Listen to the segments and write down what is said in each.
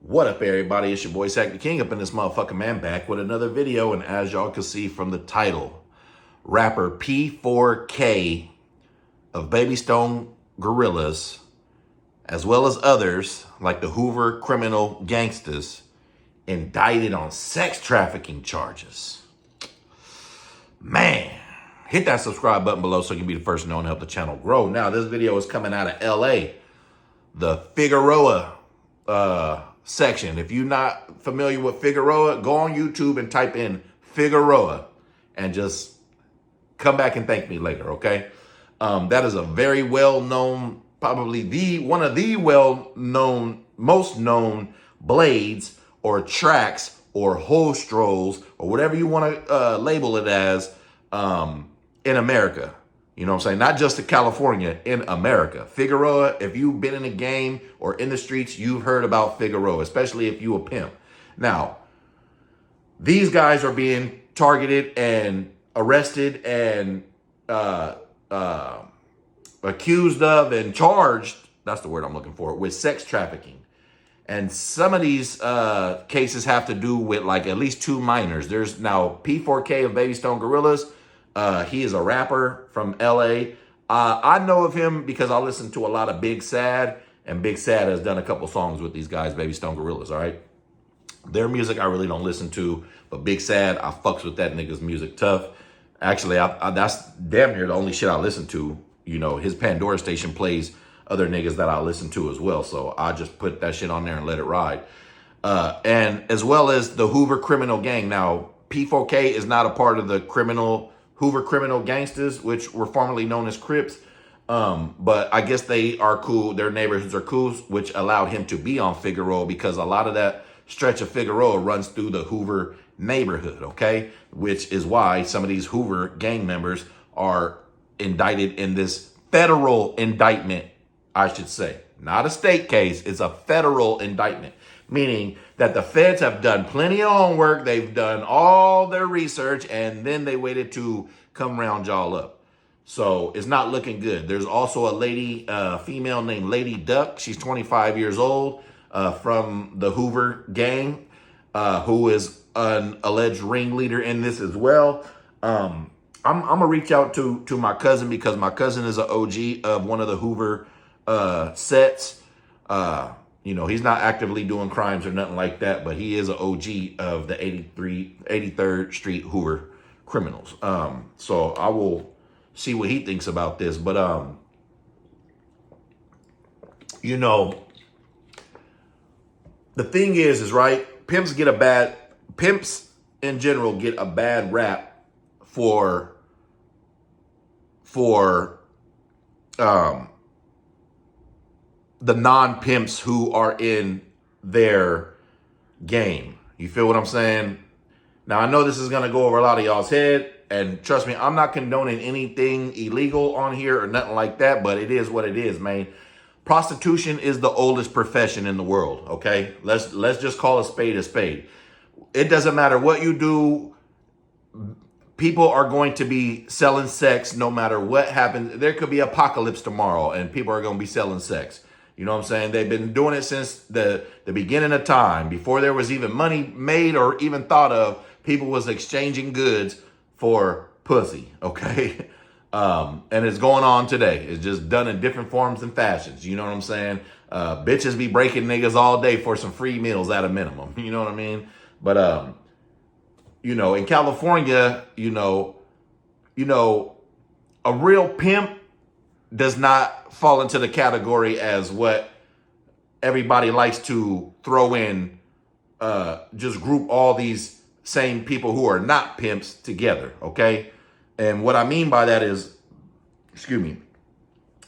What up, everybody? It's your boy Sack the King up in this motherfucking man, back with another video. And as y'all can see from the title, rapper P4K of Babystonegorillas, as well as others like the Hoover criminal gangsters, indicted on sex trafficking charges. Man, hit that subscribe button below so you can be the first to know and help the channel grow. Now, this video is coming out of LA, the Figueroa section. If you're not familiar with Figueroa, go on YouTube and type in Figueroa and just come back and thank me later, okay? That is a very well-known, probably one of the well-known, most known blades or tracks or hole strolls or whatever you want to label it as in America. You know what I'm saying? Not just in California, in America. Figueroa, if you've been in a game or in the streets, you've heard about Figueroa, especially if you a pimp. Now, these guys are being targeted and arrested and accused of and charged, that's the word I'm looking for, with sex trafficking. And some of these cases have to do with like at least two minors. There's now P4K of Babystonegorillas. He is a rapper from LA. I know of him because I listen to a lot of Big Sad, and Big Sad has done a couple songs with these guys, Babystonegorillas, all right? Their music I really don't listen to, but Big Sad, I fucks with that nigga's music tough. Actually, that's damn near the only shit I listen to. You know, his Pandora station plays other niggas that I listen to as well, so I just put that shit on there and let it ride. And as well as the Hoover criminal gang. Now, P4K is not a part of the Hoover criminal gangsters, which were formerly known as Crips. But I guess they are cool. Their neighborhoods are cool, which allowed him to be on Figueroa because a lot of that stretch of Figueroa runs through the Hoover neighborhood, okay? Which is why some of these Hoover gang members are indicted in this federal indictment, I should say. Not a state case, it's a federal indictment. Meaning that the feds have done plenty of homework, they've done all their research, and then they waited to come round y'all up. So it's not looking good. There's also a lady, female named Lady Duck. She's 25 years old, from the Hoover gang, who is an alleged ringleader in this as well. I'm gonna reach out to my cousin because my cousin is an OG of one of the Hoover sets. You know, he's not actively doing crimes or nothing like that, but he is an OG of the 83rd Street Hoover criminals. So I will see what he thinks about this. But, you know, the thing is right, pimps in general get a bad rap for the non-pimps who are in their game. You feel what I'm saying? Now, I know this is going to go over a lot of y'all's head, and trust me, I'm not condoning anything illegal on here or nothing like that, but it is what it is, man. Prostitution is the oldest profession in the world, okay? Let's just call a spade a spade. It doesn't matter what you do. People are going to be selling sex no matter what happens. There could be apocalypse tomorrow, and people are going to be selling sex. You know what I'm saying? They've been doing it since the beginning of time. Before there was even money made or even thought of, people was exchanging goods for pussy, okay? And it's going on today. It's just done in different forms and fashions. You know what I'm saying? Bitches be breaking niggas all day for some free meals at a minimum. You know what I mean? But, you know, in California, you know, a real pimp does not fall into the category as what everybody likes to throw in, just group all these same people who are not pimps together, okay? And what I mean by that is, excuse me,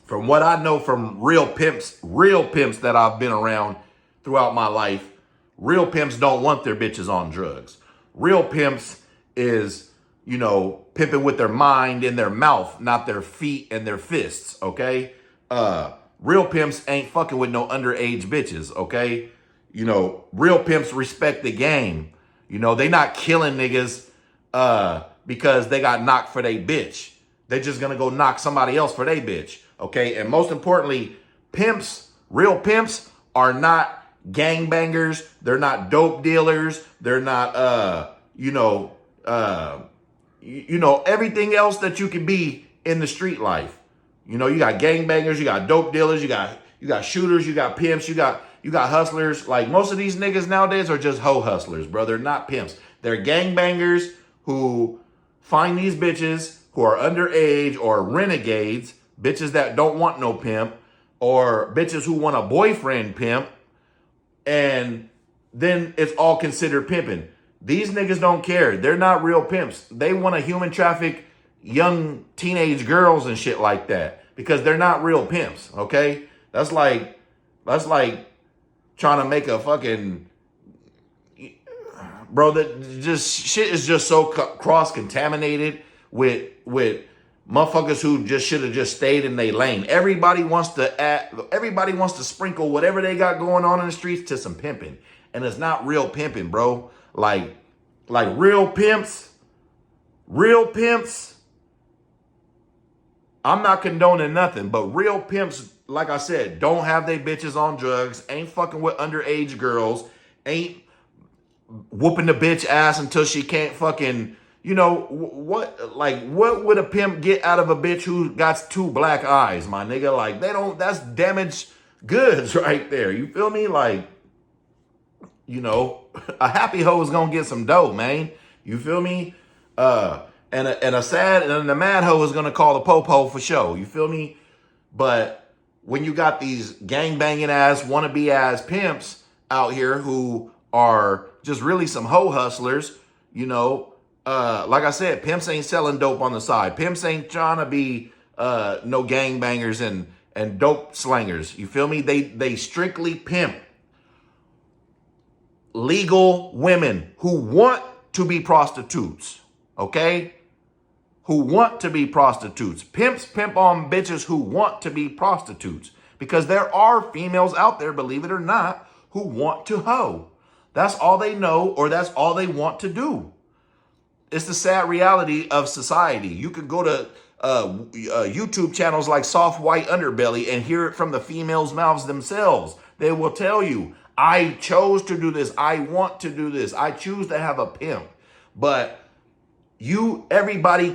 from what I know from real pimps that I've been around throughout my life, real pimps don't want their bitches on drugs. Real pimps is, you know, pimping with their mind and their mouth, not their feet and their fists, okay? Real pimps ain't fucking with no underage bitches, okay? You know, real pimps respect the game. You know, they not killing niggas because they got knocked for they bitch. They just gonna go knock somebody else for they bitch, okay? And most importantly, real pimps are not gangbangers. They're not dope dealers. They're not, everything else that you can be in the street life. You know, you got gangbangers, you got dope dealers, you got shooters, you got pimps, you got hustlers. Like most of these niggas nowadays are just hoe hustlers, bro. They're not pimps. They're gangbangers who find these bitches who are underage or renegades, bitches that don't want no pimp, or bitches who want a boyfriend pimp, and then it's all considered pimping. These niggas don't care. They're not real pimps. They want to human traffic young teenage girls and shit like that because they're not real pimps, okay? That's like trying to make a fucking, bro, that just shit is just so cross-contaminated with motherfuckers who just should have just stayed in their lane. Everybody wants to sprinkle whatever they got going on in the streets to some pimping. And it's not real pimping, bro. Like real pimps, I'm not condoning nothing, but real pimps, like I said, don't have they bitches on drugs, ain't fucking with underage girls, ain't whooping the bitch ass until she can't fucking, what would a pimp get out of a bitch who got 2 black eyes, my nigga? Like, that's damaged goods right there. You feel me? Like, a happy hoe is gonna get some dough, man. You feel me? And a mad hoe is gonna call the popo for show. You feel me? But when you got these gangbanging ass, wannabe ass pimps out here who are just really some hoe hustlers, like I said, pimps ain't selling dope on the side. Pimps ain't trying to be no gangbangers and dope slangers. You feel me? They strictly pimp legal women who want to be prostitutes, okay? Who want to be prostitutes. Pimps pimp on bitches who want to be prostitutes because there are females out there, believe it or not, who want to hoe. That's all they know, or that's all they want to do. It's the sad reality of society. You could go to YouTube channels like Soft White Underbelly and hear it from the females' mouths themselves. They will tell you, I chose to do this. I want to do this. I choose to have a pimp. But everybody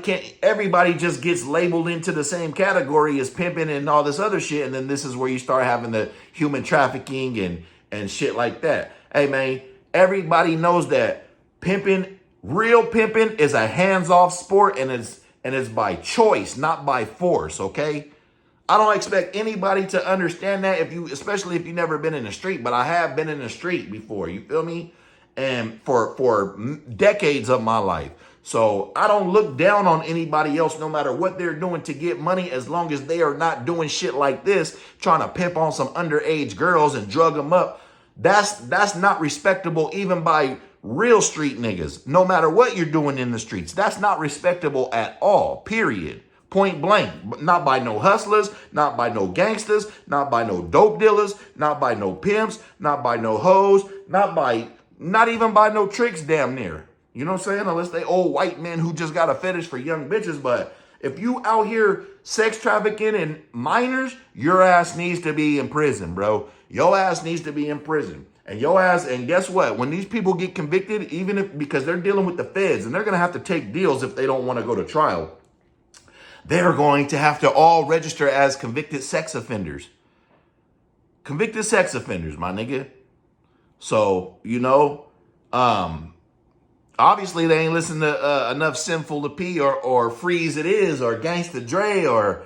just gets labeled into the same category as pimping and all this other shit. And then this is where you start having the human trafficking and shit like that. Hey man, everybody knows that real pimping is a hands-off sport, and it's by choice, not by force, okay? I don't expect anybody to understand that especially if you've never been in the street, but I have been in the street before, you feel me? And for decades of my life. So I don't look down on anybody else, no matter what they're doing to get money, as long as they are not doing shit like this, trying to pimp on some underage girls and drug them up. That's not respectable even by real street niggas. No matter what you're doing in the streets, that's not respectable at all, period. Point blank. Not by no hustlers, not by no gangsters, not by no dope dealers, not by no pimps, not by no hoes, not even by no tricks damn near. You know what I'm saying? Unless they old white men who just got a fetish for young bitches. But if you out here sex trafficking and minors, your ass needs to be in prison, bro. Your ass needs to be in prison. And guess what? When these people get convicted, because they're dealing with the feds and they're going to have to take deals if they don't want to go to trial, they're going to have to all register as convicted sex offenders. Convicted sex offenders, my nigga. So, obviously they ain't listening to enough Sinful to P or Freeze It Is or Gangsta Dre or,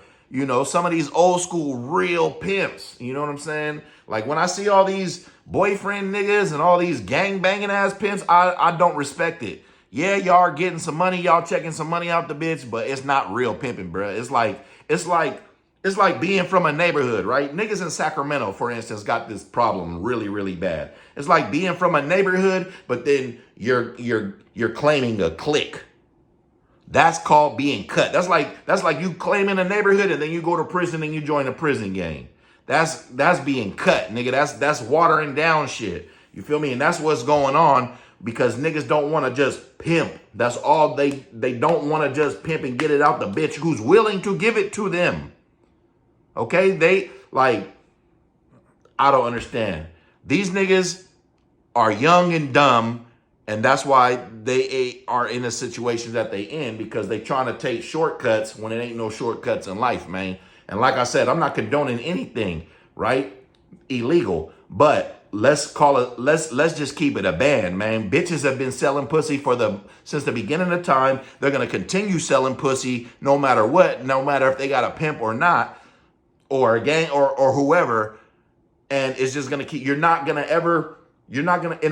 some of these old school real pimps. You know what I'm saying? Like when I see all these boyfriend niggas and all these gang banging ass pimps, I don't respect it. Yeah, y'all are getting some money, y'all checking some money out the bitch, but it's not real pimping, bro. It's like being from a neighborhood, right? Niggas in Sacramento, for instance, got this problem really, really bad. It's like being from a neighborhood, but then you're claiming a clique. That's called being cut. That's like you claiming a neighborhood and then you go to prison and you join a prison gang. That's being cut, nigga. That's watering down shit. You feel me? And that's what's going on because niggas don't want to just pimp. That's all they don't want to just pimp and get it out the bitch who's willing to give it to them. Okay? I don't understand. These niggas are young and dumb, and that's why they are in the situation that they in, because they trying to take shortcuts when it ain't no shortcuts in life, man. And like I said, I'm not condoning anything, right? Illegal, but let's call it, let's just keep it a ban, man. Bitches have been selling pussy since the beginning of time. They're gonna continue selling pussy no matter what, no matter if they got a pimp or not, or a gang or whoever. And it's just gonna keep, in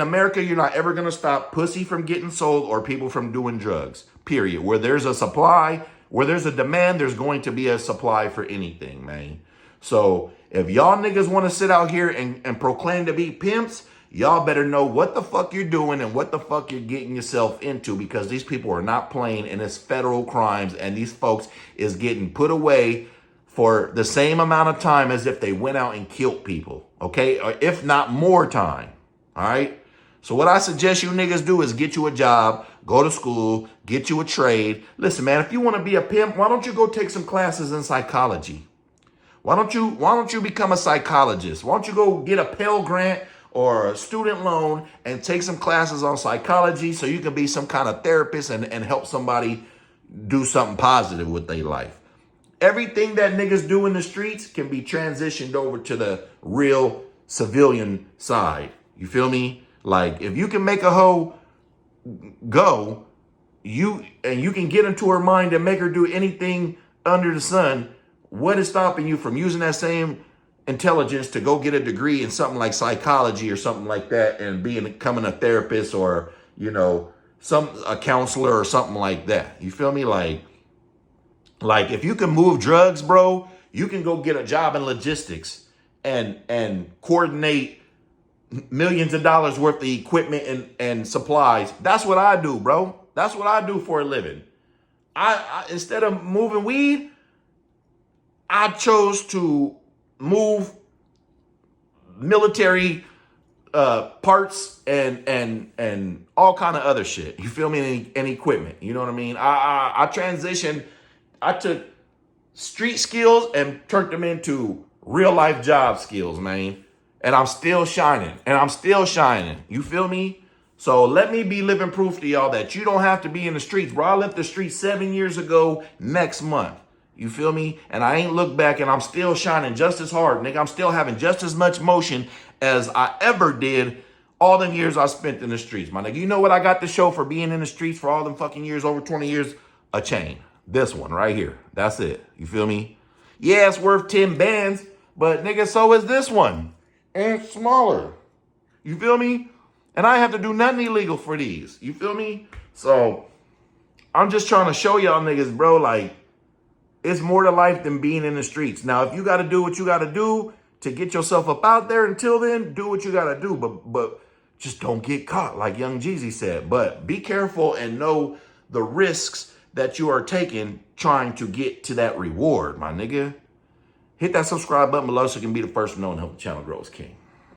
America, you're not ever gonna stop pussy from getting sold or people from doing drugs, period. Where there's a supply, where there's a demand, there's going to be a supply for anything, man. So if y'all niggas want to sit out here and proclaim to be pimps, y'all better know what the fuck you're doing and what the fuck you're getting yourself into, because these people are not playing, and it's federal crimes, and these folks is getting put away for the same amount of time as if they went out and killed people, okay? Or if not more time, all right? So what I suggest you niggas do is get you a job, go to school, get you a trade. Listen, man, if you want to be a pimp, why don't you go take some classes in psychology? Why don't you become a psychologist? Why don't you go get a Pell Grant or a student loan and take some classes on psychology so you can be some kind of therapist and help somebody do something positive with their life? Everything that niggas do in the streets can be transitioned over to the real civilian side. You feel me? Like, if you can make a hoe go, you can get into her mind and make her do anything under the sun, what is stopping you from using that same intelligence to go get a degree in something like psychology or something like that and becoming a therapist or, a counselor or something like that? You feel me? Like if you can move drugs, bro, you can go get a job in logistics and coordinate millions of dollars worth of equipment and supplies. That's what I do, bro. That's what I do for a living. I instead of moving weed, I chose to move military parts and all kind of other shit. You feel me? And equipment. You know what I mean? I transitioned. I took street skills and turned them into real life job skills, man. And I'm still shining. You feel me? So let me be living proof to y'all that you don't have to be in the streets, bro. I left the streets 7 years ago next month. You feel me? And I ain't looked back, and I'm still shining just as hard, nigga. I'm still having just as much motion as I ever did all them years I spent in the streets, my nigga. You know what I got to show for being in the streets for all them fucking years, over 20 years? A chain. This one right here. That's it. You feel me? Yeah, it's worth 10 bands, but nigga, so is this one. And smaller. You feel me? And I have to do nothing illegal for these. You feel me? So I'm just trying to show y'all niggas, bro, like, it's more to life than being in the streets. Now, if you got to do what you got to do to get yourself up out there, until then, do what you got to do. But just don't get caught, like Young Jeezy said. But be careful and know the risks that you are taking trying to get to that reward, my nigga. Hit that subscribe button below so you can be the first to know and help the channel grow as king.